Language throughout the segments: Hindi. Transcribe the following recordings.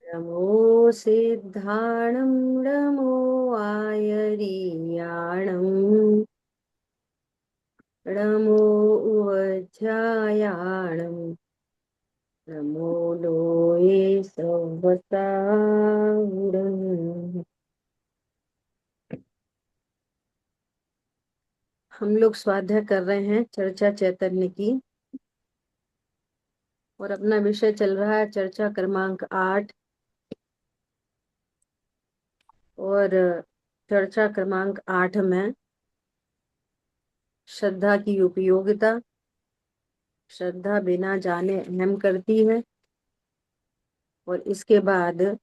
नमो सिद्धाणं नमो आयर्याणं नमो उवध्यायाणं नमो लोये सवसावुरम्। हम लोग स्वाध्याय कर रहे हैं चर्चा चैतन्य की, और अपना विषय चल रहा है चर्चा क्रमांक 8। और चर्चा क्रमांक 8 में श्रद्धा की उपयोगिता, श्रद्धा बिना जाने अहम करती है, और इसके बाद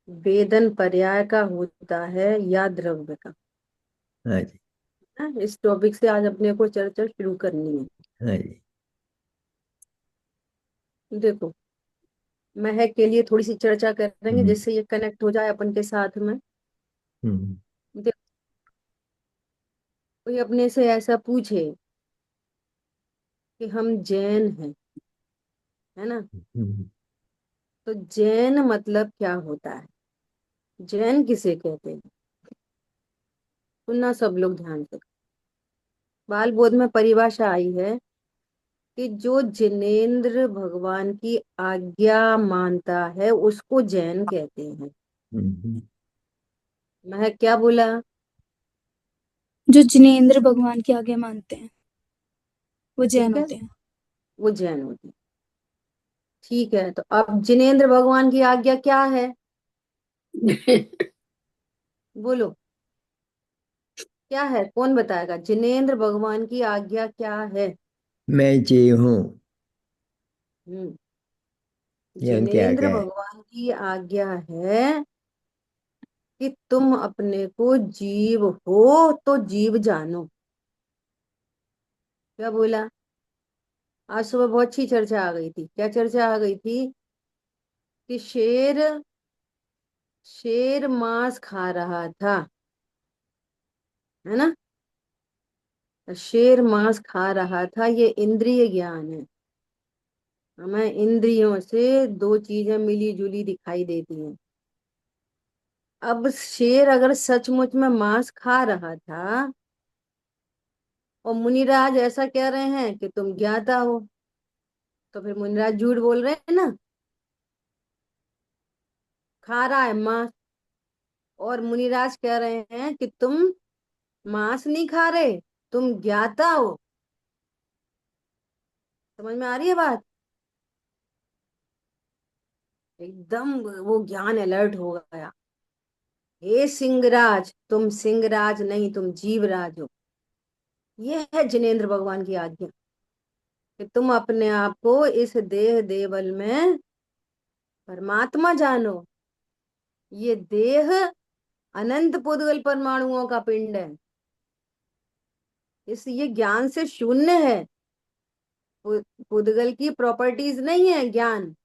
वेदन पर्याय का होता है या द्रव्य का। हाँ जी। इस टॉपिक से आज अपने को चर्चा शुरू करनी है। हाँ जी। देखो, महक के लिए थोड़ी सी चर्चा करेंगे हम्म। जिससे ये कनेक्ट हो जाए अपन के साथ में। हम्म। देखो, कोई अपने से ऐसा पूछे कि हम जैन हैं, है ना, हम्म। तो जैन मतलब क्या होता है, जैन किसे कहते हैं? सुनना सब लोग ध्यान से। बाल बोध में परिभाषा आई है कि जो जिनेंद्र भगवान की आज्ञा मानता है उसको जैन कहते हैं। हम्म। मैं क्या बोला? जो जिनेंद्र भगवान की आज्ञा मानते हैं वो जैन ठीक है, होते हैं। वो जैन होते हैं। ठीक है, तो अब जिनेंद्र भगवान की आज्ञा क्या है? बोलो, क्या है? कौन बताएगा? जिनेंद्र भगवान की आज्ञा क्या है? मैं जे हूँ। हम्म ये उनकी जिनेंद्र आज्ञा है। भगवान की आज्ञा है कि तुम अपने को जीव हो तो जीव जानो। क्या बोला? आज सुबह बहुत अच्छी चर्चा आ गई थी। क्या चर्चा आ गई थी? कि शेर शेर मांस खा रहा था, है ना। शेर मांस खा रहा था, ये इंद्रिय ज्ञान है। हमें इंद्रियों से दो चीजें मिली जुली दिखाई देती हैं। अब शेर अगर सचमुच में मांस खा रहा था और मुनिराज ऐसा कह रहे हैं कि तुम ज्ञाता हो, तो फिर मुनिराज झूठ बोल रहे हैं ना। खा रहा है मांस, और मुनिराज कह रहे हैं कि तुम मांस नहीं खा रहे, तुम ज्ञाता हो। समझ में आ रही है बात? एकदम वो ज्ञान अलर्ट हो गया। हे सिंहराज, तुम सिंहराज नहीं, तुम जीवराज हो। ये है जिनेंद्र भगवान की आज्ञा कि तुम अपने आप को इस देह देवल में परमात्मा जानो। ये देह अनंत पुद्गल परमाणुओं का पिंड है। ये ज्ञान से शून्य है। पुद्गल की प्रॉपर्टीज नहीं है ज्ञान।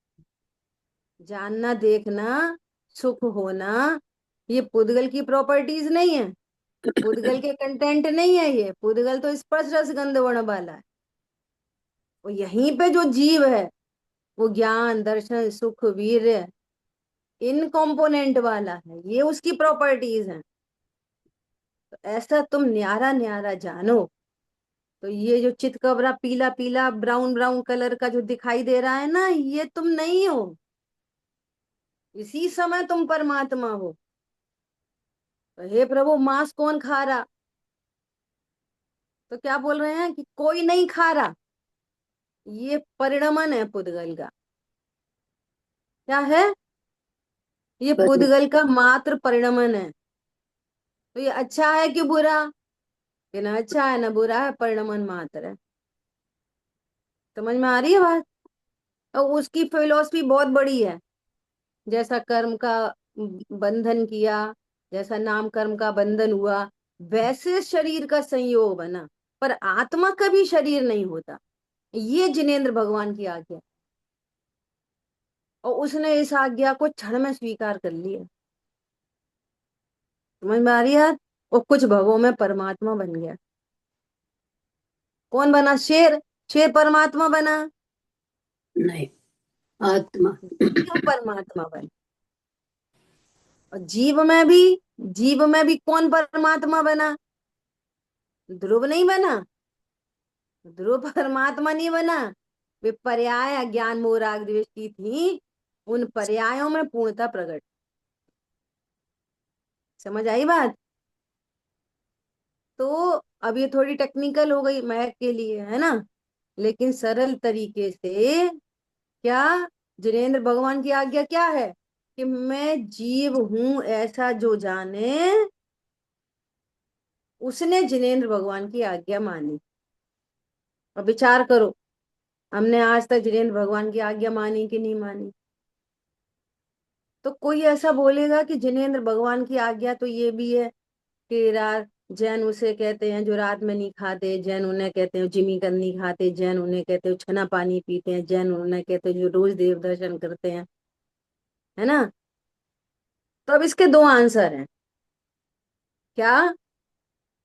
जानना, देखना, सुख होना, ये पुद्गल की प्रॉपर्टीज नहीं है। पुद्गल के कंटेंट नहीं है। ये पुद्गल तो स्पर्श रस गंध वर्ण वाला है। और यहीं पे जो जीव है वो ज्ञान, दर्शन, सुख, वीर्य, इन कंपोनेंट वाला है। ये उसकी प्रॉपर्टीज हैं। तो ऐसा तुम न्यारा न्यारा जानो। तो ये जो चितकबरा पीला पीला ब्राउन ब्राउन कलर का जो दिखाई दे रहा है ना, ये तुम नहीं हो। इसी समय तुम परमात्मा हो। तो हे प्रभु, मांस कौन खा रहा? तो क्या बोल रहे हैं कि कोई नहीं खा रहा। ये परिणमन है पुद्गल का। क्या है? ये पुद्गल का मात्र परिणमन है। तो ये अच्छा है कि बुरा? कि ना अच्छा है ना बुरा है, परिणमन मात्र है। समझ में आ रही है बात? और उसकी फिलोसफी बहुत बड़ी है। जैसा कर्म का बंधन किया, जैसा नाम कर्म का बंधन हुआ, वैसे शरीर का संयोग बना, पर आत्मा कभी शरीर नहीं होता। ये जिनेंद्र भगवान की आज्ञा, और उसने इस आज्ञा को क्षण में स्वीकार कर लिया। समझ में आ रही है? और कुछ भवों में परमात्मा बन गया। कौन बना? शेर। शेर परमात्मा बना। नहीं, आत्मा। जीव परमात्मा बने। और जीव में भी कौन परमात्मा बना? ध्रुव नहीं बना, ध्रुव परमात्मा नहीं बना। वे पर्याय अज्ञान मोह राग द्वेष की थी, उन पर्यायों में पूर्णता प्रकट। समझ आई बात? तो अब ये थोड़ी टेक्निकल हो गई महक के लिए, है ना, लेकिन सरल तरीके से क्या, जिनेन्द्र भगवान की आज्ञा क्या है कि मैं जीव हूं ऐसा जो जाने, उसने जिनेन्द्र भगवान की आज्ञा मानी। और विचार करो, हमने आज तक जिनेन्द्र भगवान की आज्ञा मानी कि नहीं मानी? तो कोई ऐसा बोलेगा कि जिनेन्द्र भगवान की आज्ञा तो ये भी है कि रात, जैन उसे कहते हैं जो रात में नहीं खाते, जैन उन्हें कहते हैं जिमीकंद नहीं खाते, जैन उन्हें कहते हैं छना पानी पीते हैं, जैन उन्हें कहते हैं जो रोज देव दर्शन करते हैं, है ना। तो अब इसके दो आंसर हैं। क्या?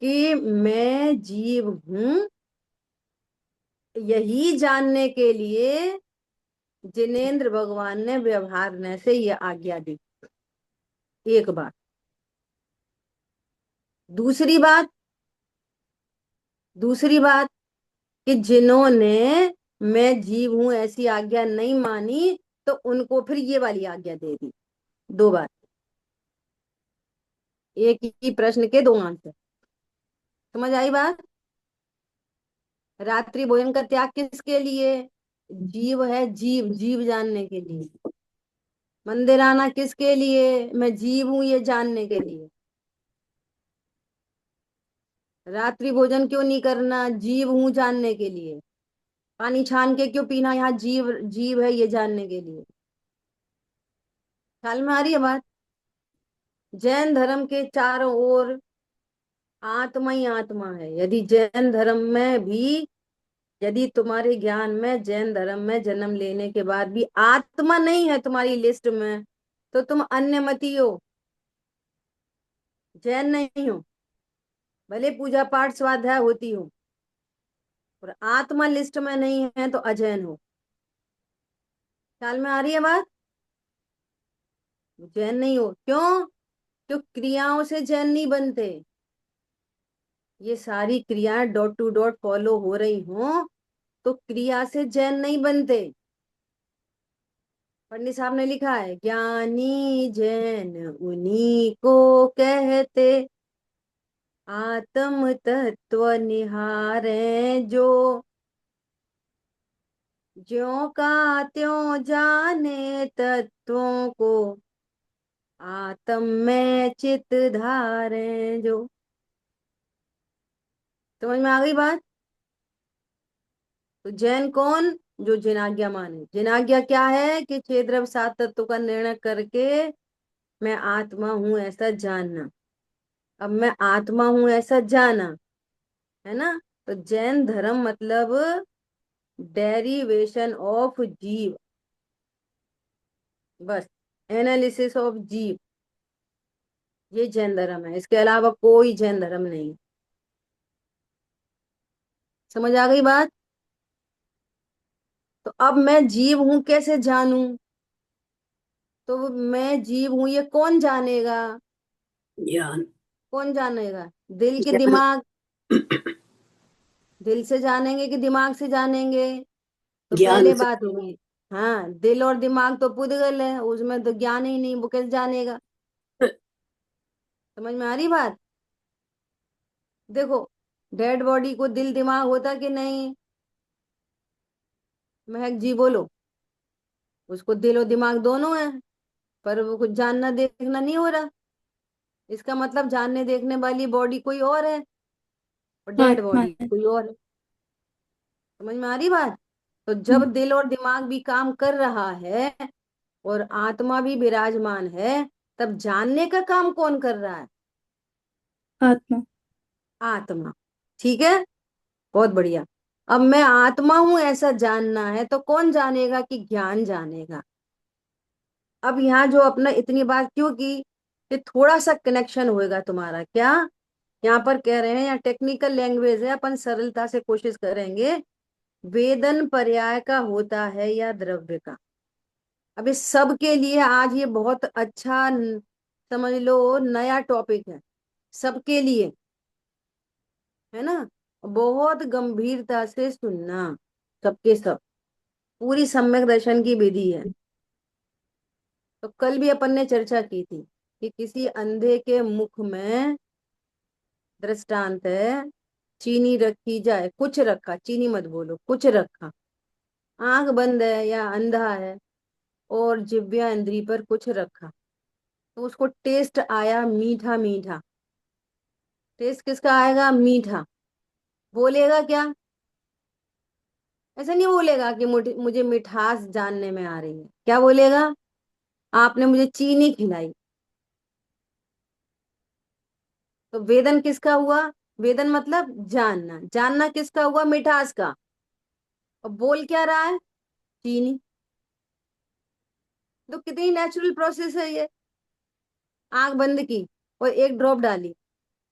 कि मैं जीव हूं यही जानने के लिए जिनेन्द्र भगवान ने व्यवहार ने से ये आज्ञा दी। एक बात। दूसरी बात कि जिन्होंने मैं जीव हूं ऐसी आज्ञा नहीं मानी, तो उनको फिर ये वाली आज्ञा दे दी। दो बात, एक ही प्रश्न के दो आंसर। समझ आई बात? रात्रि भोजन का त्याग किसके लिए? जीव है, जीव जानने के लिए। मंदिर आना किसके लिए? मैं जीव हूं ये जानने के लिए। रात्रि भोजन क्यों नहीं करना? जीव हूं जानने के लिए। पानी छान के क्यों पीना? यहाँ जीव जीव है ये जानने के लिए। ख्याल में आ रही है बात? जैन धर्म के चारों ओर आत्मा ही आत्मा है। यदि जैन धर्म में भी, यदि तुम्हारे ज्ञान में जैन धर्म में जन्म लेने के बाद भी आत्मा नहीं है तुम्हारी लिस्ट में, तो तुम अन्यमती हो, जैन नहीं हो। भले पूजा पाठ स्वाध्याय होती हो, और आत्मा लिस्ट में नहीं है तो अजैन हो। ख्याल में आ रही है बात? जैन नहीं हो। क्यों? क्यों? क्रियाओं से जैन नहीं बनते। ये सारी क्रियाएं डॉट टू डॉट फॉलो हो रही हो तो क्रिया से जैन नहीं बनते। पंडित साहब ने लिखा है, ज्ञानी जैन उन्हीं को कहते, आत्म तत्व निहारे जो, ज्यों का त्यों जाने तत्वों को, आत्म में चित धारे जो। समझ में आ गई बात? तो जैन कौन? जो जिनाज्ञा माने। जिनाज्ञा क्या है? कि छह द्रव्य सात तत्व का निर्णय करके मैं आत्मा हूं ऐसा जानना। अब मैं आत्मा हूं ऐसा जाना, है ना। तो जैन धर्म मतलब डेरिवेशन ऑफ जीव, बस, एनालिसिस ऑफ जीव, ये जैन धर्म है। इसके अलावा कोई जैन धर्म नहीं। समझ आ गई बात? तो अब मैं जीव हूं कैसे जानूं? तो मैं जीव हूं ये कौन जानेगा? ज्ञान। कौन जानेगा? दिल के ज्ञान। दिमाग? दिल से जानेंगे कि दिमाग से जानेंगे? तो ज्ञान पहले से। बात होगी, हाँ, दिल और दिमाग तो पुद्गल है, उसमें तो ज्ञान ही नहीं, वो कैसे जानेगा? समझ में आ रही बात? देखो, डेड बॉडी को दिल दिमाग होता कि नहीं? महक जी बोलो। उसको दिल और दिमाग दोनों है, पर वो कुछ जानना देखना नहीं हो रहा। इसका मतलब जानने देखने वाली बॉडी कोई और है और डेड आत्मा बॉडी है। कोई और है। समझ में आ रही बात? तो जब हम्म, दिल और दिमाग भी काम कर रहा है और आत्मा भी विराजमान है, तब जानने का काम कौन कर रहा है? आत्मा। आत्मा। ठीक है, बहुत बढ़िया। अब मैं आत्मा हूं ऐसा जानना है तो कौन जानेगा? कि ज्ञान जानेगा। अब यहाँ जो अपना इतनी बात क्यों की, कि थोड़ा सा कनेक्शन होएगा तुम्हारा। क्या यहाँ पर कह रहे हैं? यहाँ टेक्निकल लैंग्वेज है, अपन सरलता से कोशिश करेंगे वेदन पर्याय का होता है या द्रव्य का? अब इस सब के लिए आज ये बहुत अच्छा समझ लो नया टॉपिक है सबके लिए, है ना। बहुत गंभीरता से सुनना, सबके सब, पूरी सम्यक दर्शन की विधि है। तो कल भी अपन ने चर्चा की थी कि किसी अंधे के मुख में दृष्टांत है, चीनी रखी जाए, कुछ रखा, चीनी मत बोलो, कुछ रखा, आंख बंद है या अंधा है और जिह्वा इंद्री पर कुछ रखा, तो उसको टेस्ट आया मीठा मीठा। टेस्ट किसका आएगा? मीठा। बोलेगा क्या? ऐसा नहीं बोलेगा कि मुझे मिठास जानने में आ रही है। क्या बोलेगा? आपने मुझे चीनी खिलाई। तो वेदन किसका हुआ? वेदन मतलब जानना। जानना किसका हुआ? मिठास का। और बोल क्या रहा है? चीनी। तो कितनी नेचुरल प्रोसेस है ये। आंख बंद की और एक ड्रॉप डाली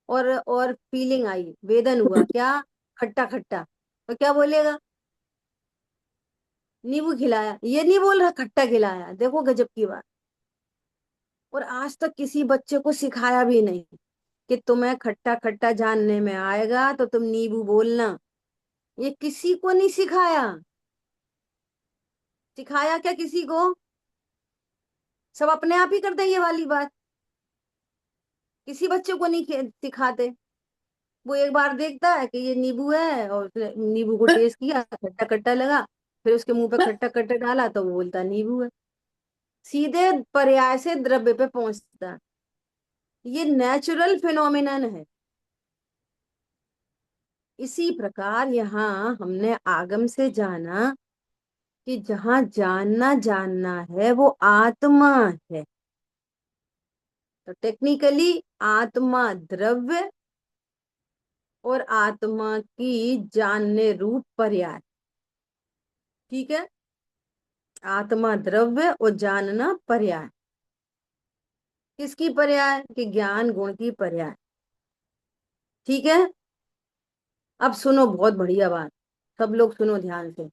और फीलिंग आई, वेदन हुआ क्या? खट्टा खट्टा। तो क्या बोलेगा? नींबू खिलाया। ये नहीं बोल रहा खट्टा खिलाया। देखो गजब की बात। और आज तक किसी बच्चे को सिखाया भी नहीं कि तुम्हें खट्टा खट्टा जानने में आएगा तो तुम नींबू बोलना। ये किसी को नहीं सिखाया। सिखाया क्या किसी को? सब अपने आप ही करते हैं ये वाली बात। किसी बच्चे को नहीं सिखाते। वो एक बार देखता है कि ये नींबू है और उसने नींबू को टेस्ट किया, खट्टा खट्टा लगा, फिर उसके मुंह पे खट्टा खट्टा डाला तो वो बोलता नींबू है। सीधे पर्याय से द्रव्य पे पहुंचता है। ये नेचुरल फिनोमिनन है। इसी प्रकार यहाँ हमने आगम से जाना कि जहाँ जानना जानना है वो आत्मा है। तो टेक्निकली आत्मा द्रव्य और आत्मा की जानने रूप पर्याय। ठीक है। आत्मा द्रव्य और जानना पर्याय। किसकी पर्याय? कि ज्ञान गुण की पर्याय। ठीक है। अब सुनो बहुत बढ़िया बात, सब लोग सुनो ध्यान से।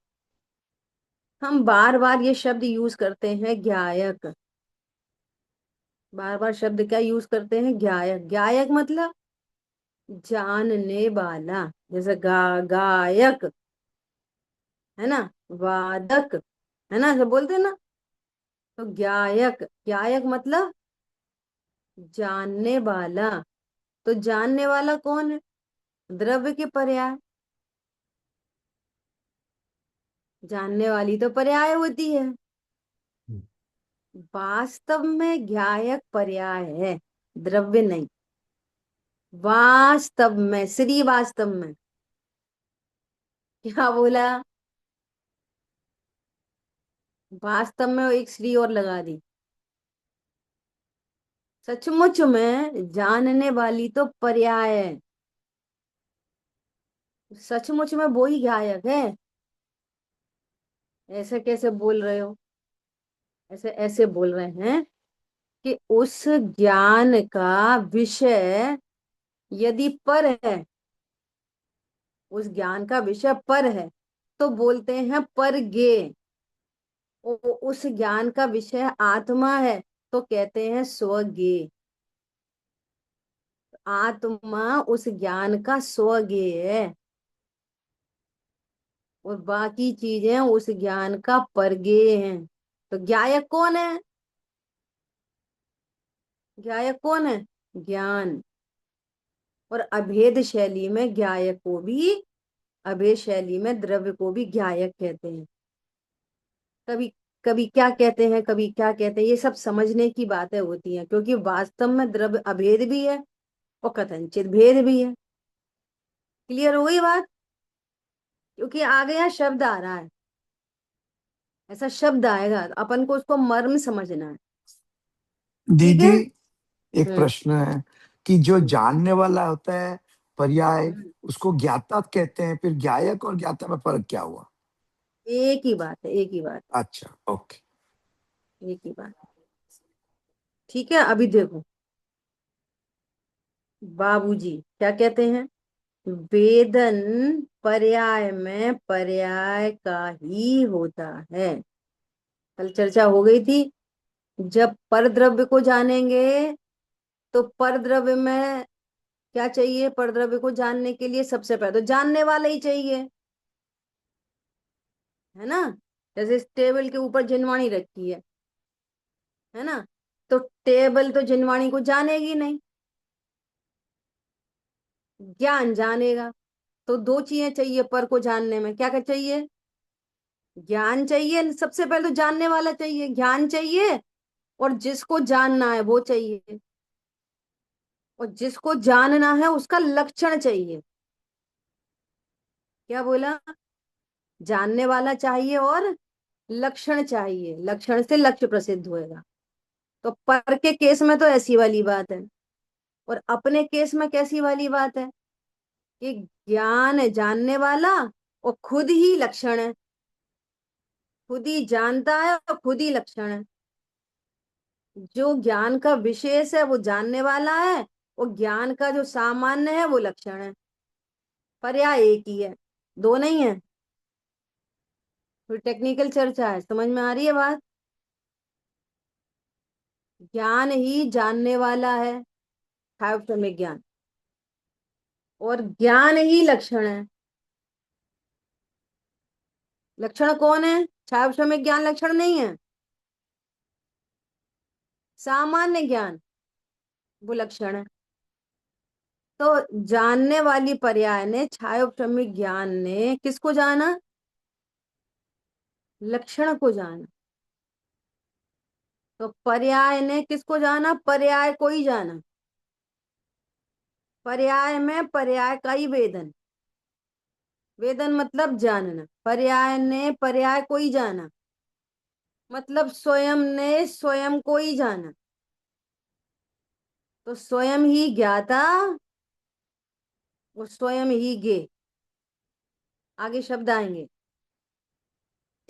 हम बार बार ये शब्द यूज करते हैं ज्ञायक। बार बार शब्द क्या यूज करते हैं? ज्ञायक। ज्ञायक मतलब जानने वाला। जैसे गायक है ना, वादक है ना, सब बोलते हैं ना। तो ज्ञायक, ज्ञायक मतलब जानने वाला। तो जानने वाला कौन है? द्रव्य के पर्याय। जानने वाली तो पर्याय होती है। वास्तव में ज्ञायक पर्याय है, द्रव्य नहीं। वास्तव में, श्री वास्तव में। क्या बोला? वास्तव में एक श्री और लगा दी। सचमुच में जानने वाली तो पर्याय है। सचमुच में वो ही गायक है। ऐसे कैसे बोल रहे हो? ऐसे ऐसे बोल रहे हैं कि उस ज्ञान का विषय यदि पर है, उस ज्ञान का विषय पर है, तो बोलते हैं पर गे। उस ज्ञान का विषय आत्मा है तो कहते हैं स्वगे। आत्मा उस ज्ञान का स्वगे है और बाकी चीजें उस ज्ञान का परगे हैं। तो ज्ञायक कौन है? ज्ञायक कौन है? ज्ञान। और अभेद शैली में ज्ञायक को भी, अभेद शैली में द्रव्य को भी ज्ञायक कहते हैं। कभी कभी क्या कहते हैं, कभी क्या कहते हैं, ये सब समझने की बातें होती हैं, क्योंकि वास्तव में द्रव्य अभेद भी है और कथनचित भेद भी है। क्लियर हो गई बात? क्योंकि आगे यहाँ शब्द आ रहा है, ऐसा शब्द आएगा तो अपन को उसको मर्म समझना है। ठीक दीदी, है। एक हम्म। प्रश्न है कि जो हम्म। जानने वाला होता है पर्याय, हम्म। उसको ज्ञाता कहते हैं। फिर ज्ञायक और ज्ञाता में फर्क क्या हुआ? एक ही बात है, एक ही बात अच्छा, ओके। है, एक ही बात है। ठीक है। अभी देखो, बाबूजी क्या कहते हैं? वेदन पर्याय में पर्याय का ही होता है। कल चर्चा हो गई थी, जब परद्रव्य को जानेंगे तो परद्रव्य में क्या चाहिए? परद्रव्य को जानने के लिए सबसे पहले तो जानने वाला ही चाहिए, है ना। जैसे इस टेबल के ऊपर जिनवाणी रखी है ना, तो टेबल तो जिनवाणी को जानेगी नहीं, ज्ञान जानेगा। तो दो चीजें चाहिए पर को जानने में, क्या क्या चाहिए? ज्ञान चाहिए, सबसे पहले तो जानने वाला चाहिए, ज्ञान चाहिए, और जिसको जानना है वो चाहिए, और जिसको जानना है उसका लक्षण चाहिए। क्या बोला? जानने वाला चाहिए और लक्षण चाहिए, लक्षण से लक्ष्य प्रसिद्ध होएगा। तो पर के केस में तो ऐसी वाली बात है, और अपने केस में कैसी वाली बात है कि ज्ञान है जानने वाला और खुद ही लक्षण है, खुद ही जानता है और खुद ही लक्षण है। जो ज्ञान का विशेष है वो जानने वाला है, और ज्ञान का जो सामान्य है वो लक्षण है। पर्याय एक ही है, दो नहीं है। फिर टेक्निकल चर्चा है, समझ में आ रही है बात? ज्ञान ही जानने वाला है, में ज्ञान, और ज्ञान ही लक्षण है। लक्षण कौन है? में ज्ञान लक्षण नहीं है, सामान्य ज्ञान वो लक्षण है। तो जानने वाली पर्याय ने, छायोपशमिक ज्ञान ने किसको जाना? लक्षण को जाना। तो पर्याय ने किसको जाना? पर्याय को ही जाना। पर्याय में पर्याय का ही वेदन, वेदन मतलब जानना। पर्याय ने पर्याय को ही जाना, मतलब स्वयं ने स्वयं को ही जाना। तो स्वयं ही ज्ञाता और स्वयं ही ज्ञे, आगे शब्द आएंगे,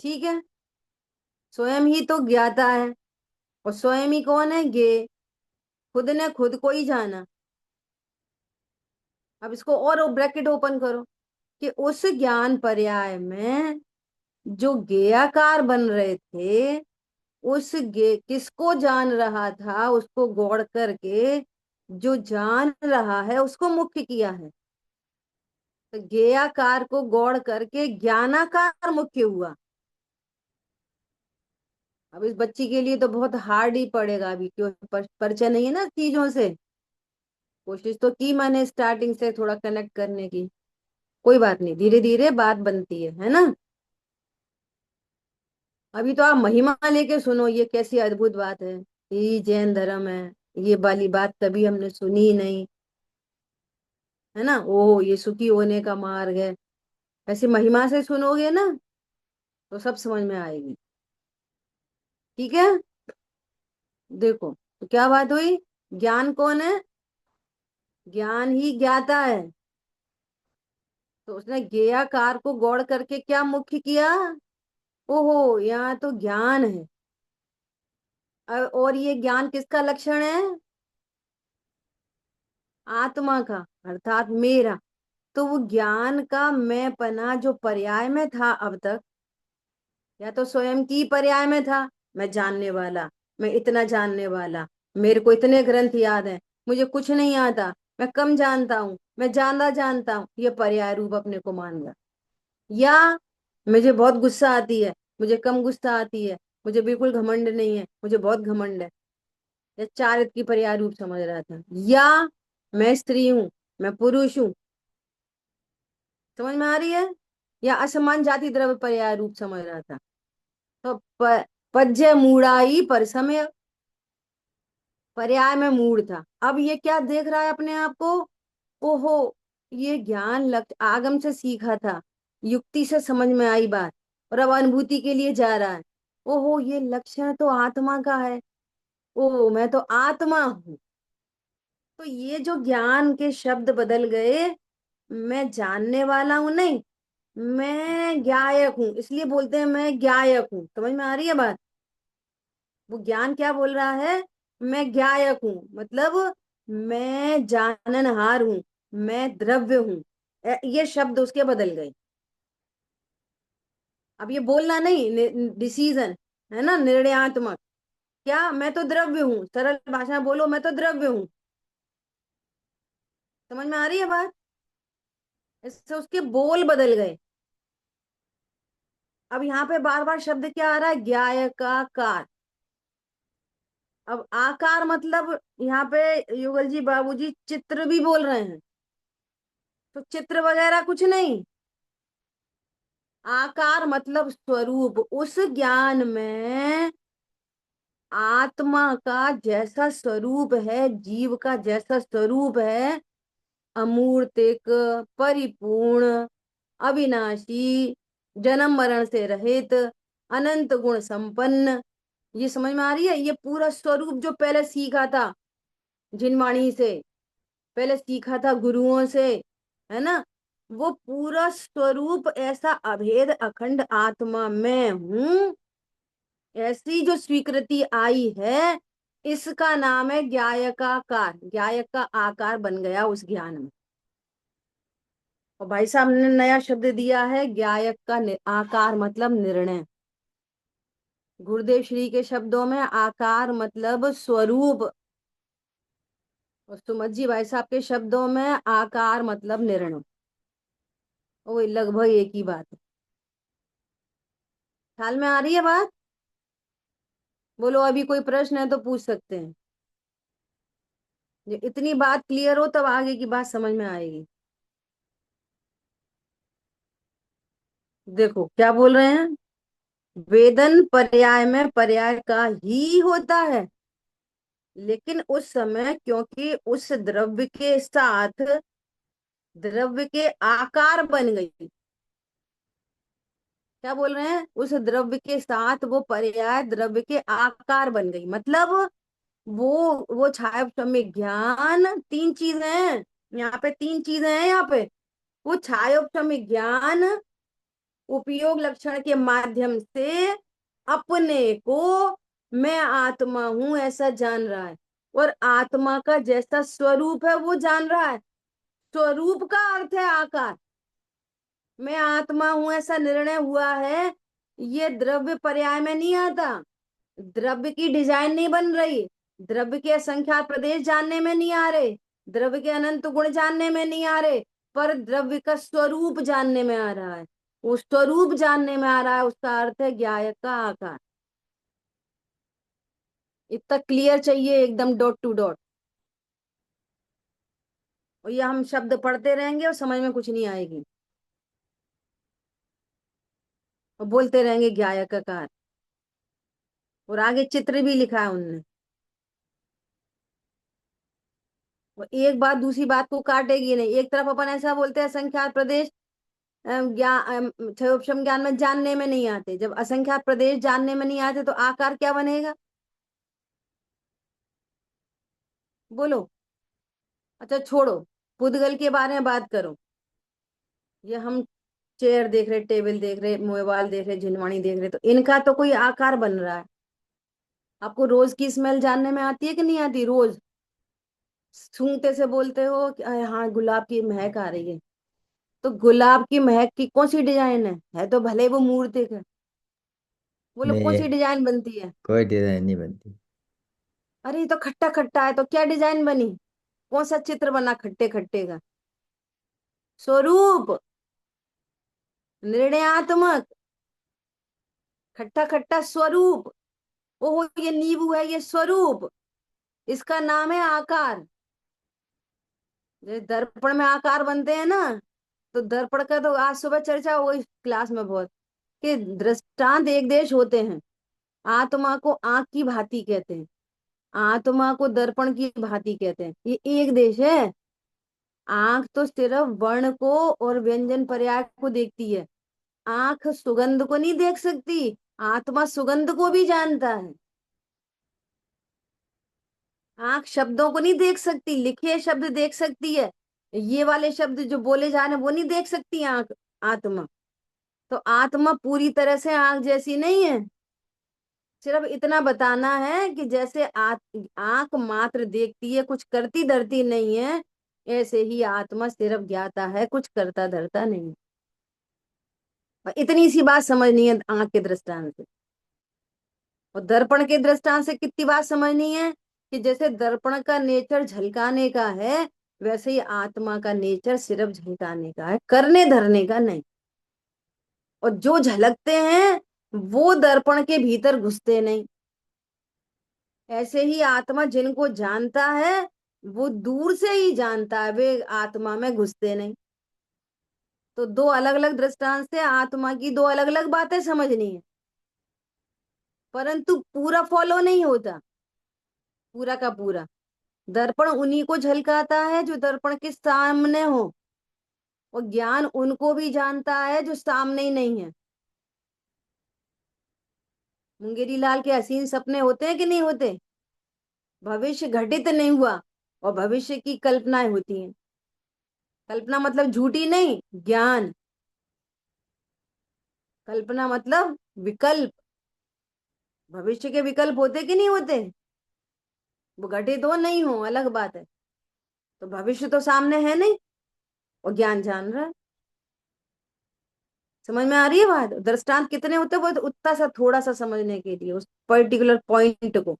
ठीक है। स्वयं ही तो ज्ञाता है, और स्वयं ही कौन है? ज्ञे। खुद ने खुद को ही जाना। अब इसको और ब्रैकेट ओपन करो कि उस ज्ञान पर्याय में जो ज्ञेयाकार बन रहे थे, उस किसको जान रहा था, उसको गौड़ करके जो जान रहा है उसको मुख्य किया है। तो ज्ञेयाकार को गौड़ करके ज्ञानाकार मुख्य हुआ। अब इस बच्ची के लिए तो बहुत हार्ड ही पड़ेगा अभी, क्यों? परिचय नहीं है ना चीजों से। कोशिश तो की मैंने स्टार्टिंग से थोड़ा कनेक्ट करने की, कोई बात नहीं, धीरे धीरे बात बनती है ना। अभी तो आप महिमा लेके सुनो, ये कैसी अद्भुत बात है, ये जैन धर्म है, ये वाली बात कभी हमने सुनी ही नहीं, है ना। ओ ये सुखी होने का मार्ग है, ऐसी महिमा से सुनोगे ना तो सब समझ में आएगी, ठीक है। देखो तो क्या बात हुई, ज्ञान कौन है? ज्ञान ही ज्ञाता है। तो उसने ज्ञेयाकार को गौड़ करके क्या मुख्य किया? ओहो यहाँ तो ज्ञान है। और ये ज्ञान किसका लक्षण है? आत्मा का, अर्थात मेरा। तो वो ज्ञान का मैं पना जो पर्याय में था अब तक, या तो स्वयं की पर्याय में था, मैं जानने वाला, मैं इतना जानने वाला, मेरे को इतने ग्रंथ याद है, मुझे कुछ नहीं आता, मैं कम जानता हूँ, मैं ज्यादा जानता हूँ, ये पर्याय रूप अपने को मान गया। या मुझे बहुत गुस्सा आती है, मुझे कम गुस्सा आती है, मुझे बिल्कुल घमंड नहीं है, मुझे बहुत घमंड है, या चारित्र की पर्याय रूप समझ रहा था। या मैं स्त्री हूँ, मैं पुरुष हूँ, समझ में आ रही है। या असमान जाति द्रव्य पर्याय रूप समझ रहा था। तो पज्य मूढ़ाई परसमय, पर्याय में मूढ़ था। अब ये क्या देख रहा है अपने आप को? ओहो ये ज्ञान लक्ष्य आगम से सीखा था, युक्ति से समझ में आई बात, और अब अनुभूति के लिए जा रहा है। ओहो ये लक्षण तो आत्मा का है, ओहो मैं तो आत्मा हूँ। तो ये जो ज्ञान के शब्द बदल गए, मैं जानने वाला हूं नहीं, मैं ज्ञायक हूं, इसलिए बोलते हैं मैं ज्ञायक हूं। समझ में आ रही है बात? वो ज्ञान क्या बोल रहा है? मैं ज्ञायक हूं, मतलब मैं जाननहार हूं, मैं द्रव्य हूं, ये शब्द उसके बदल गए। अब ये बोलना नहीं, डिसीजन है ना, निर्णयात्मक। क्या मैं तो द्रव्य हूं, सरल भाषा में बोलो, मैं तो द्रव्य हूं। समझ में आ रही है बात? इससे उसके बोल बदल गए। अब यहाँ पे बार बार शब्द क्या आ रहा है? ज्ञायकाकार। अब आकार मतलब यहाँ पे युगल जी बाबूजी चित्र भी बोल रहे हैं, तो चित्र वगैरह कुछ नहीं। आकार मतलब स्वरूप। उस ज्ञान में आत्मा का जैसा स्वरूप है, जीव का जैसा स्वरूप है, अमूर्तिक, परिपूर्ण, अविनाशी, जन्म मरण से रहित, अनंत गुण संपन्न। ये समझ में आ रही है? ये पूरा स्वरूप जो पहले सीखा था जिनवाणी से, पहले सीखा था गुरुओं से, है ना, वो पूरा स्वरूप ऐसा अभेद अखंड आत्मा में हूं, ऐसी जो स्वीकृति आई है, इसका नाम है ज्ञायकाकार। ज्ञायक का आकार बन गया उस ज्ञान में। और भाई साहब ने नया शब्द दिया है, ज्ञायक का आकार मतलब निर्णय। गुरुदेव श्री के शब्दों में आकार मतलब स्वरूप, और सुमत जी भाई साहब के शब्दों में आकार मतलब निर्णय। वो लगभग एक ही बात है। ख्याल में आ रही है बात? बोलो, अभी कोई प्रश्न है तो पूछ सकते हैं। जब इतनी बात क्लियर हो तब आगे की बात समझ में आएगी। देखो क्या बोल रहे हैं, वेदन पर्याय में पर्याय का ही होता है, लेकिन उस समय क्योंकि उस द्रव्य के साथ द्रव्य के आकार बन गई। क्या बोल रहे हैं? उस द्रव्य के साथ वो पर्याय द्रव्य के आकार बन गई, मतलब वो छाया ज्ञान तीन चीजें हैं यहाँ पे, तीन चीजें हैं यहाँ पे। वो छायोपशम ज्ञान उपयोग लक्षण के माध्यम से अपने को मैं आत्मा हूं ऐसा जान रहा है, और आत्मा का जैसा स्वरूप है वो जान रहा है। स्वरूप का अर्थ है आकार। मैं आत्मा हूं ऐसा निर्णय हुआ है, ये द्रव्य पर्याय में नहीं आता। द्रव्य की डिजाइन नहीं बन रही, द्रव्य के असंख्यात प्रदेश जानने में नहीं आ रहे, द्रव्य के अनंत गुण जानने में नहीं आ रहे, पर द्रव्य का स्वरूप जानने में आ रहा है। वो स्वरूप जानने में आ रहा है, उसका अर्थ है ज्ञायक का आकार। इतना क्लियर चाहिए एकदम, डॉट टू डॉट। और ये हम शब्द पढ़ते रहेंगे और समझ में कुछ नहीं आएगी, और बोलते रहेंगे ज्ञायक का आकार। और आगे चित्र भी लिखा है उनने। वो एक बात दूसरी बात को काटेगी नहीं। एक तरफ अपन ऐसा बोलते हैं असंख्यात प्रदेश ज्ञान क्षयोपशम ज्ञान में जानने में नहीं आते, जब असंख्यात प्रदेश जानने में नहीं आते तो आकार क्या बनेगा? बोलो। अच्छा छोड़ो, पुद्गल के बारे में बात करो। ये हम चेयर देख रहे, टेबल देख रहे, मोबाइल देख रहे, झिनवाणी देख रहे, तो इनका तो कोई आकार बन रहा है। आपको रोज की स्मेल जानने में आती है कि नहीं आती? रोज सूंघते से बोलते हो कि हाँ गुलाब की महक आ रही है, तो गुलाब की महक की कौन सी डिजाइन है तो भले वो मूर्तिक है। बोलो नहीं, कौन ये सी डिजाइन बनती है? कोई डिजाइन नहीं बनती। अरे ये तो खट्टा खट्टा है, तो क्या डिजाइन बनी? कौन सा चित्र बना खट्टे खट्टे का? स्वरूप, निर्णयात्मक, खट्टा खट्टा स्वरूप। ओहो ये नींबू है, ये स्वरूप, इसका नाम है आकार। जैसे दर्पण में आकार बनते हैं ना, तो दर्पण का तो आज सुबह चर्चा हो गई क्लास में बहुत, कि दृष्टांत एक देश होते हैं। आत्मा को आंख की भांति कहते हैं, आत्मा को दर्पण की भांति कहते हैं, ये एक देश है। आंख तो सिर्फ वर्ण को और व्यंजन पर्याय को देखती है, आंख सुगंध को नहीं देख सकती। आत्मा सुगंध को भी जानता है। आंख शब्दों को नहीं देख सकती, लिखे शब्द देख सकती है, ये वाले शब्द जो बोले जा रहे हैं वो नहीं देख सकती आंख। आत्मा तो आत्मा पूरी तरह से आंख जैसी नहीं है। सिर्फ इतना बताना है कि जैसे आंख मात्र देखती है, कुछ करती धरती नहीं है, ऐसे ही आत्मा सिर्फ ज्ञाता है, कुछ करता धरता नहीं। और इतनी सी बात समझनी है आंख के दृष्टांत से। और दर्पण के दृष्टांत से कितनी बात समझनी है कि जैसे दर्पण का नेचर झलकाने का है, वैसे ही आत्मा का नेचर सिर्फ झलकाने का है, करने धरने का नहीं। और जो झलकते हैं वो दर्पण के भीतर घुसते नहीं। ऐसे ही आत्मा जिनको जानता है वो दूर से ही जानता है, वे आत्मा में घुसते नहीं। तो दो अलग अलग दृष्टांत से आत्मा की दो अलग अलग बातें समझनी है, परंतु पूरा फॉलो नहीं होता पूरा का पूरा। दर्पण उन्हीं को झलकाता है जो दर्पण के सामने हो, और ज्ञान उनको भी जानता है जो सामने ही नहीं है। मुंगेरी लाल के हसीन सपने होते हैं कि नहीं होते? भविष्य घटित नहीं हुआ और भविष्य की कल्पनाएं होती हैं। कल्पना मतलब झूठी नहीं, ज्ञान। कल्पना मतलब विकल्प। भविष्य के विकल्प होते कि नहीं होते? वो घटित हो नहीं हो अलग बात है। तो भविष्य तो सामने है नहीं और ज्ञान जान रहा है। समझ में आ रही है बात? दृष्टांत कितने होते हैं वो तो उतना सा थोड़ा सा समझने के लिए उस पर्टिकुलर पॉइंट को।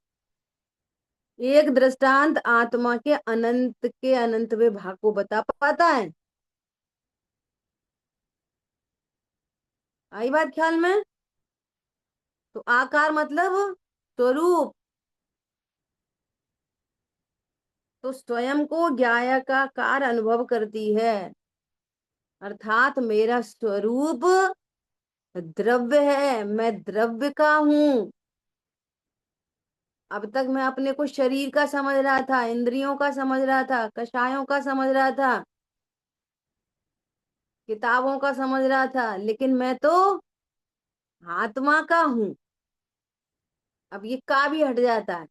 एक दृष्टांत आत्मा के अनंतवे भाग को बता पाता है। आई बात ख्याल में? तो आकार मतलब स्वरूप। तो स्वयं को ज्ञायकाकार अनुभव करती है, अर्थात मेरा स्वरूप द्रव्य है, मैं द्रव्य का हूं। अब तक मैं अपने को शरीर का समझ रहा था, इंद्रियों का समझ रहा था, कषायों का समझ रहा था, किताबों का समझ रहा था, लेकिन मैं तो आत्मा का हूं। अब ये का भी हट जाता है।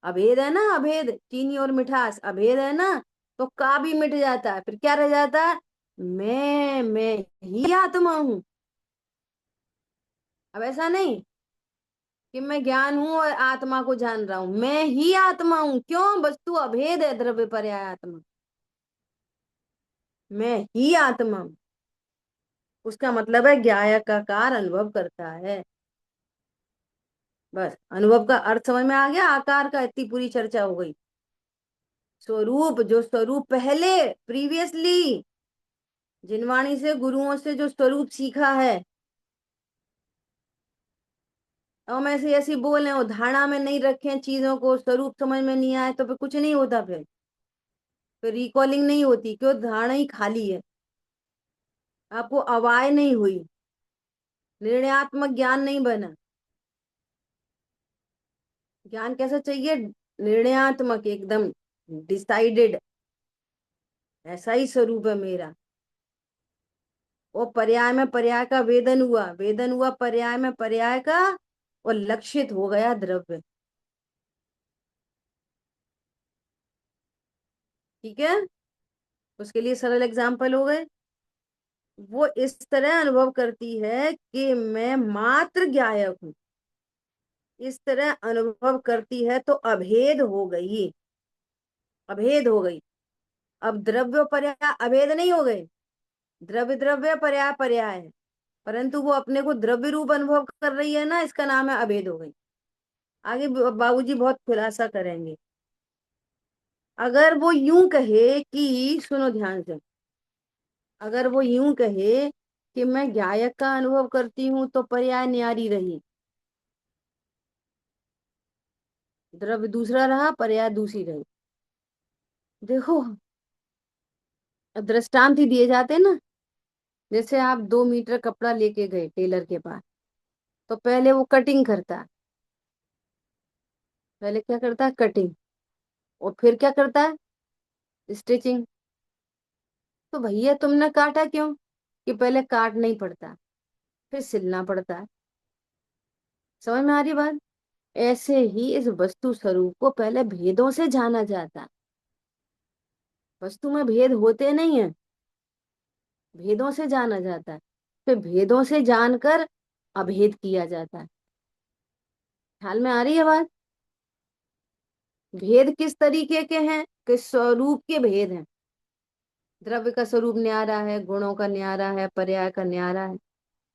अभेद है ना, अभेद, चीनी और मिठास अभेद है ना, तो का भी मिट जाता है। फिर क्या रह जाता है? मैं ही आत्मा हूं। अब ऐसा नहीं कि मैं ज्ञान हूं और आत्मा को जान रहा हूं, मैं ही आत्मा हूं। क्यों? वस्तु अभेद है, द्रव्य पर्याय आत्मा। मैं ही आत्मा हूं, उसका मतलब है ज्ञायकाकार अनुभव करता है। बस अनुभव का अर्थ समझ में आ गया। आकार का इतनी पूरी चर्चा हो गई। स्वरूप, जो स्वरूप पहले प्रीवियसली जिनवाणी से गुरुओं से जो स्वरूप सीखा है, हम ऐसे ऐसी बोल रहे हो, धारणा में नहीं रखे चीजों को, स्वरूप समझ में नहीं आए तो फिर कुछ नहीं होता। फिर रिकॉलिंग नहीं होती, क्यों? धारणा ही खाली है, आपको अवाय नहीं हुई, निर्णयात्मक ज्ञान नहीं बना। ज्ञान कैसा चाहिए? निर्णयात्मक, एकदम डिसाइडेड, ऐसा ही स्वरूप है मेरा। वो पर्याय में पर्याय का वेदन हुआ, वेदन हुआ पर्याय में पर्याय का, और लक्षित हो गया द्रव्य। ठीक है? उसके लिए सरल एग्जाम्पल हो गए। वो इस तरह अनुभव करती है कि मैं मात्र ज्ञायक हूं, इस तरह अनुभव करती है तो अभेद हो गई, अभेद हो गई। अब द्रव्य पर्याय अभेद नहीं हो गए, द्रव्य द्रव्य पर्याय पर्याय है, परंतु वो अपने को द्रव्य रूप अनुभव कर रही है ना, इसका नाम है अभेद हो गई। आगे बाबूजी बहुत खुलासा करेंगे। अगर वो यूं कहे कि, सुनो ध्यान से, अगर वो यूं कहे कि मैं ज्ञायक का अनुभव करती हूं तो पर्याय न्यारी रही, द्रव्य दूसरा रहा, पर्याय दूसरी रही। देखो दृष्टांत ही दिए जाते ना। जैसे आप 2 मीटर कपड़ा लेके गए टेलर के पास, तो पहले वो कटिंग करता है, पहले क्या करता है? कटिंग। और फिर क्या करता है? स्टिचिंग। तो भैया तुमने काटा क्यों? कि पहले काट नहीं पड़ता, फिर सिलना पड़ता है। समझ में आ रही बात? ऐसे ही इस वस्तु स्वरूप को पहले भेदों से जाना जाता है। वस्तु में भेद होते नहीं है, भेदों से जाना जाता है, फिर भेदों से जानकर अभेद किया जाता है। ख्याल में आ रही है बात? भेद किस तरीके के हैं? कि स्वरूप के भेद हैं। द्रव्य का स्वरूप न्यारा है, गुणों का न्यारा है, पर्याय का न्यारा है।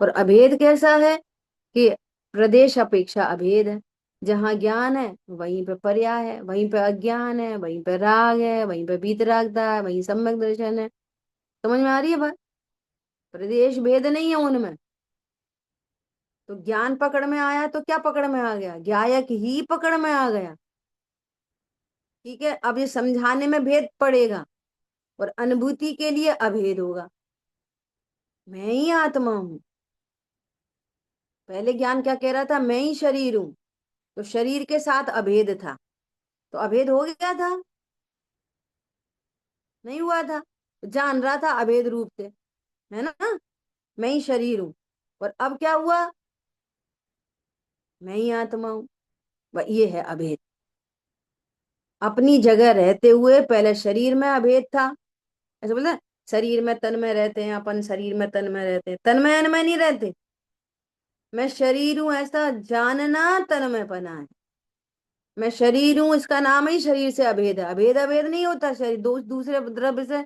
और अभेद कैसा है कि प्रदेश अपेक्षा अभेद है। जहां ज्ञान है वहीं पे पर्याय है, वहीं पे अज्ञान है, वहीं पे राग है, वहीं पे वीतरागता है, वहीं सम्यक दर्शन है। समझ में आ रही है बात? प्रदेश भेद नहीं है उनमें। तो ज्ञान पकड़ में आया तो क्या पकड़ में आ गया? ज्ञायक ही पकड़ में आ गया। ठीक है, अब ये समझाने में भेद पड़ेगा और अनुभूति के लिए अभेद होगा। मैं ही आत्मा हूं। पहले ज्ञान क्या कह रहा था? मैं ही शरीर हूं। तो शरीर के साथ अभेद था, तो अभेद हो गया था? नहीं हुआ था। जान रहा था अभेद रूप से, है ना? मैं ही शरीर हूं। और अब क्या हुआ? मैं ही आत्मा हूं। ये है अभेद। अपनी जगह रहते हुए पहले शरीर में अभेद था। ऐसा बोलते हैं, शरीर में तन में रहते हैं अपन, शरीर में तन में रहते हैं, तन में अन में नहीं रहते। मैं शरीर हूं ऐसा जानना तन में पना है। मैं शरीर हूं इसका नाम ही शरीर से अभेद है। अभेद अभेद नहीं होता। शरीर दूसरे द्रव्य से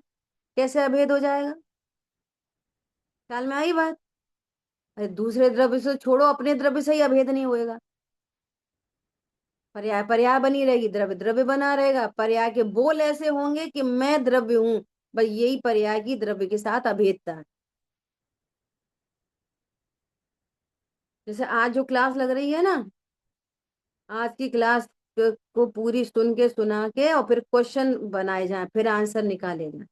कैसे अभेद हो जाएगा? ख्याल में आई बात? अरे दूसरे द्रव्य से छोड़ो, अपने द्रव्य से ही अभेद नहीं होएगा। पर्याय पर्याय बनी रहेगी, द्रव्य द्रव्य बना रहेगा। पर्याय के बोल ऐसे होंगे कि मैं द्रव्य हूं, बस यही पर्याय की द्रव्य के साथ अभेदता है। जैसे आज जो क्लास लग रही है ना, आज की क्लास को पूरी सुन के सुना के और फिर क्वेश्चन बनाए जाए, फिर आंसर निकाले जाए।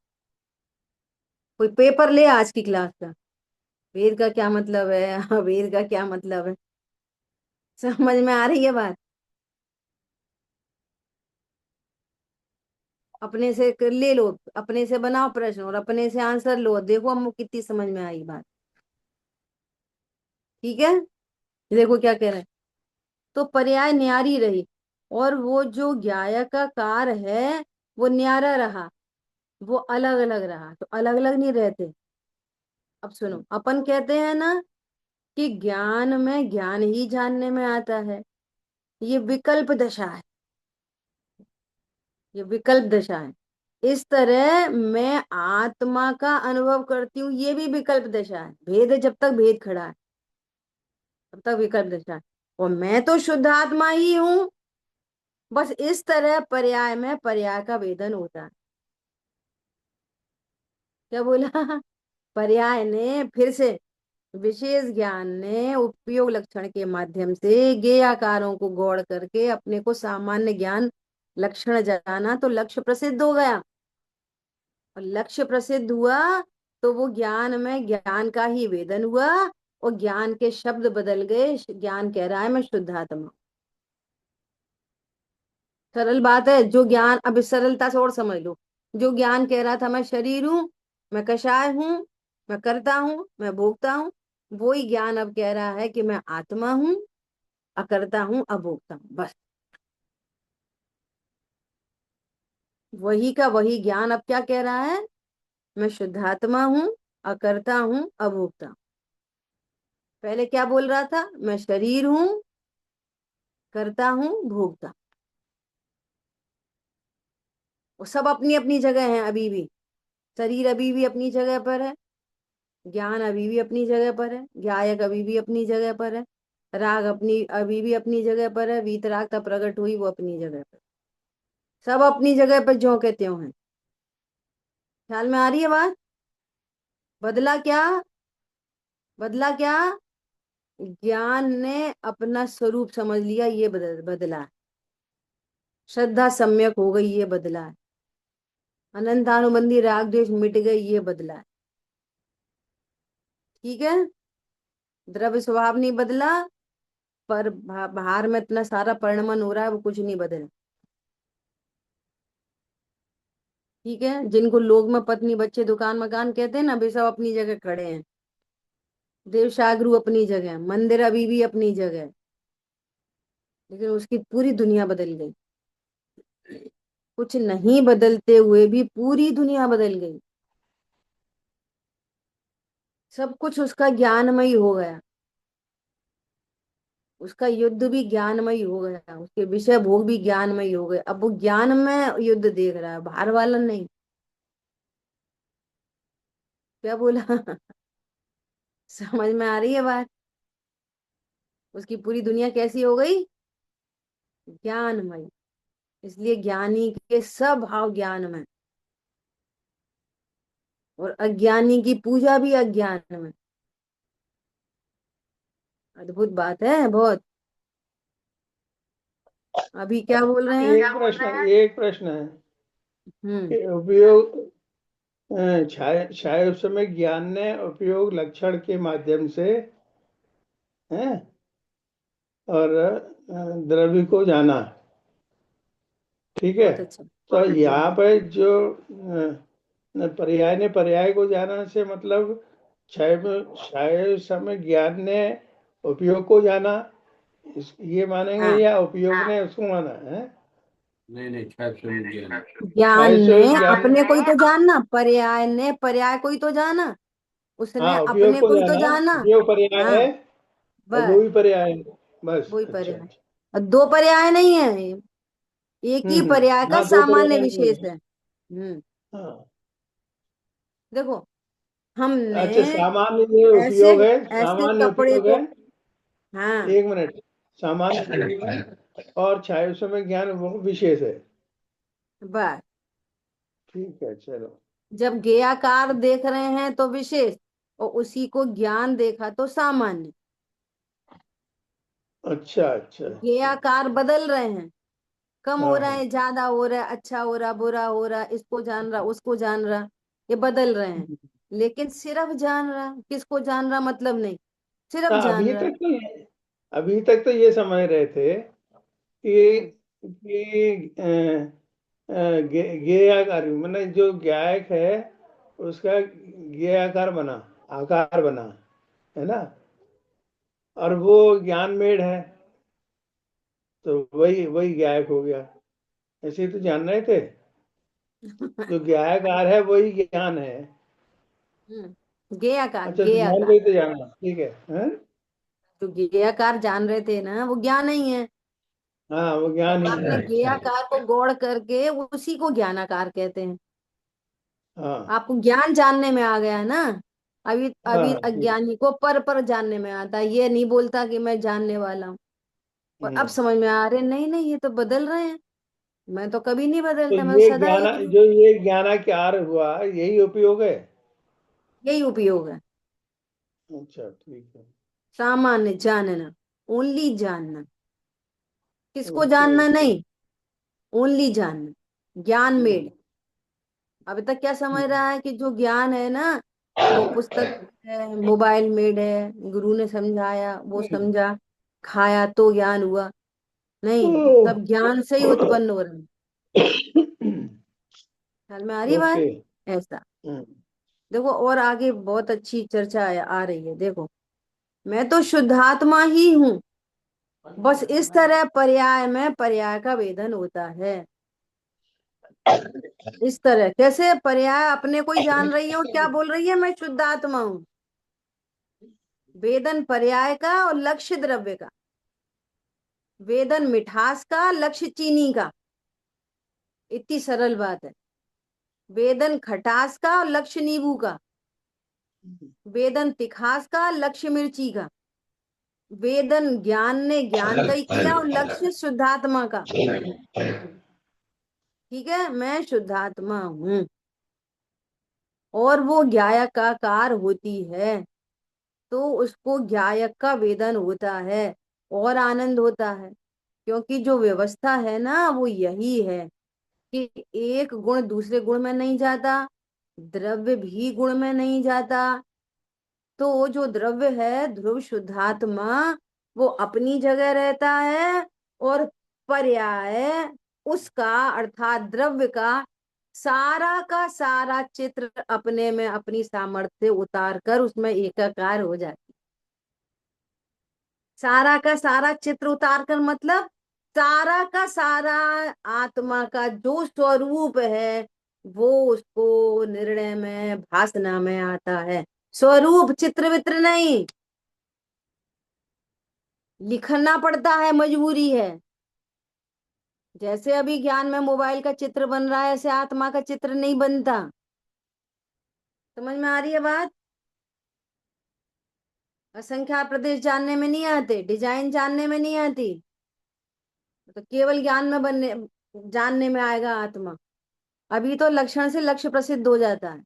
कोई पेपर ले आज की क्लास का, वेद का क्या मतलब है, वेद का क्या मतलब है। समझ में आ रही है बात? अपने से ले लो, अपने से बनाओ प्रश्न और अपने से आंसर लो, देखो हमको कितनी समझ में आई बात। ठीक है, देखो क्या कह रहे हैं। तो पर्याय न्यारी रही, और वो जो ज्ञाय का कार है वो न्यारा रहा, वो अलग अलग रहा। तो अलग अलग नहीं रहते। अब सुनो, अपन कहते हैं ना कि ज्ञान में ज्ञान ही जानने में आता है। ये विकल्प दशा है, ये विकल्प दशा है। इस तरह मैं आत्मा का अनुभव करती हूँ, ये भी विकल्प दशा है। भेद है, जब तक भेद खड़ा है तब तक विकल्प दशा है। और मैं तो शुद्ध आत्मा ही हूं। बस इस तरह पर्याय में पर्याय का वेदन होता है। क्या बोला? पर्याय ने फिर से, विशेष ज्ञान ने उपयोग लक्षण के माध्यम से ज्ञेय आकारों को गौड़ करके अपने को सामान्य ज्ञान लक्षण जाना, तो लक्ष्य प्रसिद्ध हो गया। और लक्ष्य प्रसिद्ध हुआ तो वो ज्ञान में ज्ञान का ही वेदन हुआ, और ज्ञान के शब्द बदल गए। ज्ञान कह रहा है मैं शुद्धात्मा। सरल बात है। जो ज्ञान, अब इस सरलता से और समझ लो, जो ज्ञान कह रहा था मैं शरीर हूं, मैं कषाय हूं, मैं करता हूं, मैं भोगता हूं, वो ही ज्ञान अब कह रहा है कि मैं आत्मा हूं, अकर्ता हूं, अभोक्ता हूं। बस वही का वही ज्ञान अब क्या कह रहा है? मैं शुद्धात्मा हूं, अकर्ता हूं, अभोक्ता हूं। पहले क्या बोल रहा था? मैं शरीर हूं, करता हूं, भोगता। वो सब अपनी अपनी जगह है अभी भी। शरीर अभी भी अपनी जगह पर है, ज्ञान अभी भी अपनी जगह पर है, ज्ञायक अभी भी अपनी जगह पर है, राग अपनी अभी भी अपनी जगह पर है, वीतरागता प्रकट हुई वो अपनी जगह पर। सब अपनी जगह पर ज्यों के त्यों है। ख्याल में आ रही है बात? बदला क्या? बदला क्या? ज्ञान ने अपना स्वरूप समझ लिया, ये बदला है। श्रद्धा सम्यक हो गई, ये बदला है। अनंतानुबंधी राग द्वेष मिट गई, ये बदला है। ठीक है, द्रव्य स्वभाव नहीं बदला, पर बाहर में इतना सारा परिणमन हो रहा है वो कुछ नहीं बदला। ठीक है, जिनको लोग में पत्नी बच्चे दुकान मकान कहते हैं ना, वे सब अपनी जगह खड़े हैं। देवशागरु अपनी जगह, मंदिर अभी भी अपनी जगह, लेकिन उसकी पूरी दुनिया बदल गई। कुछ नहीं बदलते हुए भी पूरी दुनिया बदल गई। सब कुछ उसका ज्ञानमय हो गया। उसका युद्ध भी ज्ञानमय हो गया, उसके विषय भोग भी ज्ञानमय हो गए। अब वो ज्ञान में युद्ध देख रहा है, बाहर वाला नहीं। क्या बोला? समझ में आ रही है बात? उसकी पूरी दुनिया कैसी हो गई? ज्ञानमय। इसलिए ज्ञानी के सब भाव ज्ञान में, और अज्ञानी की पूजा भी अज्ञान में। अद्भुत बात है बहुत। अभी क्या बोल रहे हैं? एक प्रश्न है हम्म। कि उपयोग शायद उस समय ज्ञान ने उपयोग लक्षण के माध्यम से है और द्रव्य को जाना, ठीक है। बहुत अच्छा। तो यहाँ पे जो पर्याय ने पर्याय को जाना से मतलब शायद उस समय ज्ञान ने उपयोग को जाना, ये मानेंगे हाँ, या उपयोग ने उसको माना है? नहीं शायद से ज्ञान ज्ञान शायद ने से ज्ञान, अपने को ही तो जानना, पर्याय ने पर्याय को ही तो जाना, उसने हाँ उपयोग अपने को को ही तो जाना, जाना। उपयोग पर्याय हाँ, है और वो बस भी पर्याय है, बस। वही अच्छा पर्याय। अच्छा। और दो पर्याय नहीं है, एक ही पर्याय का हाँ दो सामान्य पर्याय नहीं विशेष है। है। हाँ देखो, हमने अच्छा, सामान्य ये ऐसे उपयोग है, ऐसे सामान्य कपड़े उपयोग को, है। हाँ, एक मिनट, सामान्य उपयोग है और छाया समय ज्ञान वो विशेष है। बस ठीक है, चलो। जब ज्ञेयाकार देख रहे हैं तो विशेष, और उसी को ज्ञान देखा तो सामान्य। अच्छा अच्छा। ज्ञेयाकार बदल रहे हैं, कम हो हाँ रहा हाँ। है, ज्यादा हो रहा है, अच्छा हो रहा, बुरा हो रहा, इसको जान रहा, उसको जान रहा, ये बदल रहे हैं। लेकिन सिर्फ जान रहा, किसको जान रहा मतलब नहीं, सिर्फ हाँ, जान रहा। अभी तक तो ये समझ रहे थे कि हम्म। गेयाकार मतलब जो गायक है उसका गेयाकार बना, आकार बना, है ना, और वो ज्ञान मेढ़ है, तो वही वही गायक हो गया। ऐसे ही तो जान रहे थे, जो गायकार है वही ज्ञान है। ज्ञेयाकार, अच्छा, तो ध्यान ज्ञेयाकार, गई तो जाना, ठीक है, हैं? जो ज्ञेयाकार जान रहे थे ना, वो ज्ञान नहीं है। हाँ वो ज्ञान ही आपने है। ज्ञेयाकार को गौड़ करके उसी को ज्ञानाकार कहते हैं। हाँ आपको ज्ञान जानने में आ गया ना। अभी अभी हाँ, ठीक। अज्ञानी को पर जानने में आता है, ये नहीं बोलता कि मैं जानने वाला हूँ। और अब हम्म। समझ में आ रहे, नहीं नहीं, ये तो बदल रहे हैं। मैं तो कभी नहीं तो बदलता, मैं तो ये सदा ज्ञान, एक ही हूँ। जो ये ज्ञानाकार हुआ, यही उपयोग है। यही उपयोग है। अच्छा, ठीक है। सामान्य जानना, ओनली जानना, किसको ओके जानना ओके। नहीं, ओनली जानना, ज्ञान हम्म मेड। अभी तक क्या समझ हम्म। रहा है कि जो ज्ञान है ना, वो पुस्तक है, मोबाइल मेड है, गुरु ने समझाया वो समझा, खाया तो ज्ञान हुआ। नहीं, सब ज्ञान से ही उत्पन्न हो रहे हैं। ख्याल में आ रही बात? ओके। ऐसा हम्म देखो, और आगे बहुत अच्छी चर्चा आ रही है। देखो, मैं तो शुद्धात्मा ही हूँ, बस इस तरह पर्याय में पर्याय का वेदन होता है। इस तरह कैसे पर्याय अपने को ही जान रही है और क्या बोल रही है, मैं शुद्धात्मा हूँ। वेदन पर्याय का और लक्ष्य द्रव्य का, वेदन मिठास का, लक्ष्य चीनी का, इतनी सरल बात है। वेदन खटास का और लक्ष्य नींबू का, वेदन तिखास का, लक्ष्य मिर्ची का, वेदन ज्ञान ने ज्ञान का ही किया और लक्ष्य शुद्धात्मा का। ठीक है, मैं शुद्धात्मा हूं, और वो ज्ञायकाकार होती है, तो उसको ज्ञायक का वेदन होता है और आनंद होता है। क्योंकि जो व्यवस्था है ना, वो यही है कि एक गुण दूसरे गुण में नहीं जाता, द्रव्य भी गुण में नहीं जाता। तो जो द्रव्य है, ध्रुव शुद्धात्मा, वो अपनी जगह रहता है, और पर्याय उसका अर्थात द्रव्य का सारा चित्र अपने में अपनी सामर्थ्य उतार कर उसमें एकाकार हो जाती। सारा का सारा चित्र उतार कर मतलब सारा का सारा आत्मा का जो स्वरूप है, वो उसको निर्णय में भासना में आता है। स्वरूप, चित्र वित्र नहीं, लिखना पड़ता है, मजबूरी है। जैसे अभी ज्ञान में मोबाइल का चित्र बन रहा है, ऐसे आत्मा का चित्र नहीं बनता। समझ में आ रही है बात? असंख्या प्रदेश जानने में नहीं आते, डिजाइन जानने में नहीं आती, तो केवल ज्ञान में बनने जानने में आएगा आत्मा। अभी तो लक्षण से लक्ष्य प्रसिद्ध हो जाता है,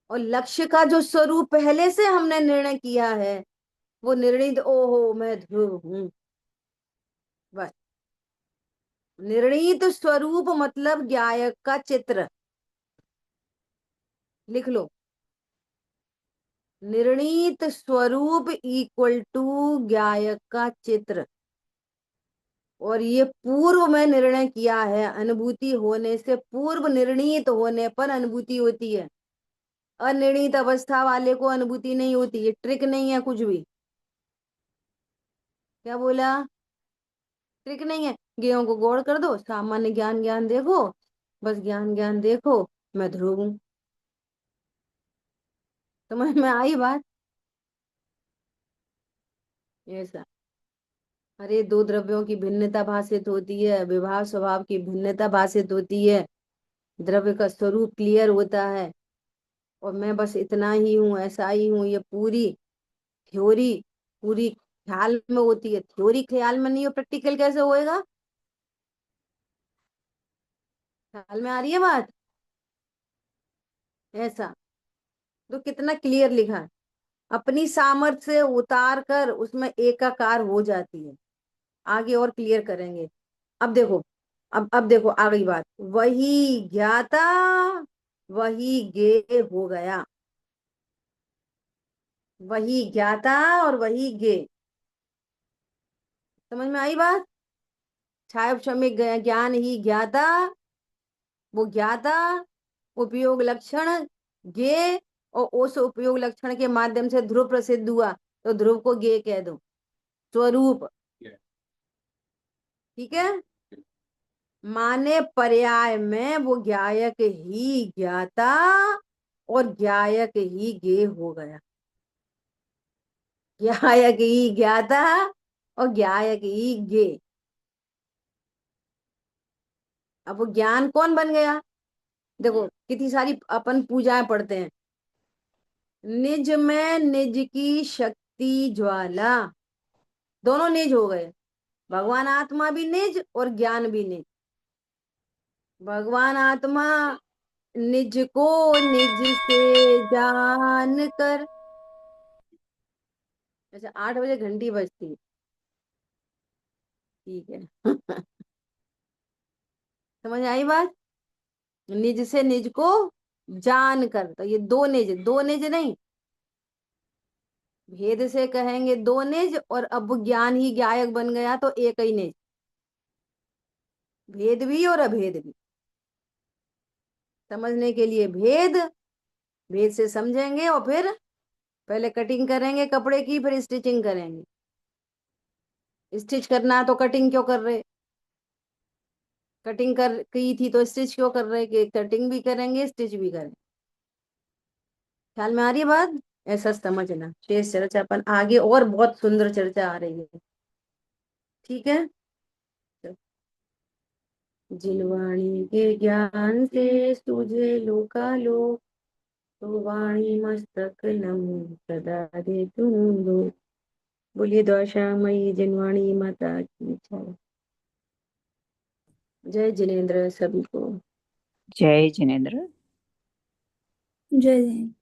और लक्ष्य का जो स्वरूप पहले से हमने निर्णय किया है वो निर्णित, ओहो मैं ध्रुव हूं, बस। निर्णीत स्वरूप मतलब ज्ञायक का चित्र, लिख लो। निर्णीत स्वरूप इक्वल टू ज्ञायक का चित्र। और ये पूर्व में निर्णय किया है, अनुभूति होने से पूर्व निर्णीत होने पर अनुभूति होती है। अनिर्णीत अवस्था वाले को अनुभूति नहीं होती। ये ट्रिक नहीं है कुछ भी। क्या बोला? ट्रिक नहीं है। गेहूं को गौड़ कर दो, सामान्य ज्ञान ज्ञान देखो, बस ज्ञान ज्ञान देखो, मैं ध्रुव हूं। समझ में आई बात? ऐसा। अरे दो द्रव्यों की भिन्नता भाषित होती है, विभाव स्वभाव की भिन्नता भाषित होती है, द्रव्य का स्वरूप क्लियर होता है, और मैं बस इतना ही हूँ, ऐसा ही हूँ, ये पूरी थ्योरी पूरी ख्याल में होती है। थ्योरी ख्याल में नहीं हो, प्रैक्टिकल कैसे होएगा? ख्याल में आ रही है बात? ऐसा। तो कितना क्लियर लिखा है। अपनी सामर्थ्य से उतार कर उसमें एकाकार हो जाती है। आगे और क्लियर करेंगे। अब देखो, अब देखो आ गई बात। वही ज्ञाता वही ज्ञेय हो गया। वही ज्ञाता और वही ज्ञेय। समझ में आई बात? छायोपशमिक ज्ञान ही ज्ञाता, वो ज्ञाता, उपयोग लक्षण ज्ञेय, और उस उपयोग लक्षण के माध्यम से ध्रुव प्रसिद्ध हुआ, तो ध्रुव को ज्ञेय कह दो, स्वरूप। ठीक है। माने पर्याय में वो ज्ञायक ही ज्ञाता और ज्ञायक ही ज्ञेय हो गया। ज्ञायक ही ज्ञाता और ज्ञायक ही ज्ञेय। अब वो ज्ञान कौन बन गया? देखो कितनी सारी अपन पूजाएं पढ़ते हैं। निज में निज की शक्ति ज्वाला, दोनों निज हो गए। भगवान आत्मा भी निज और ज्ञान भी निज। भगवान आत्मा निज को निज से जान कर। अच्छा 8 बजे घंटी बजती है, ठीक है। समझ आई बात? निज से निज को जान कर, तो ये दो निज, दो निज नहीं, भेद से कहेंगे दो निज, और अब ज्ञान ही ज्ञायक बन गया तो एक ही निज। भेद भी और अभेद भी। समझने के लिए भेद, भेद से समझेंगे, और फिर पहले कटिंग करेंगे कपड़े की, फिर स्टिचिंग करेंगे। स्टिच करना है तो कटिंग क्यों कर रहे? कटिंग कर की थी तो स्टिच क्यों कर रहे? कि कटिंग भी करेंगे स्टिच भी करेंगे। ख्याल में आ रही है बात? ऐसा समझना। शेष चर्चा अपन आगे, और बहुत सुंदर चर्चा आ रही है। ठीक है। जिनवाणी के ज्ञान से सूझे लोकालोक, तो वाणी मस्तक नम सदा दे तुम लोग। बोलिए द्वारकामयी जिनवाणी माता की जय। जय जिनेन्द्र सभी को। जय जिनेन्द्र। जय जय।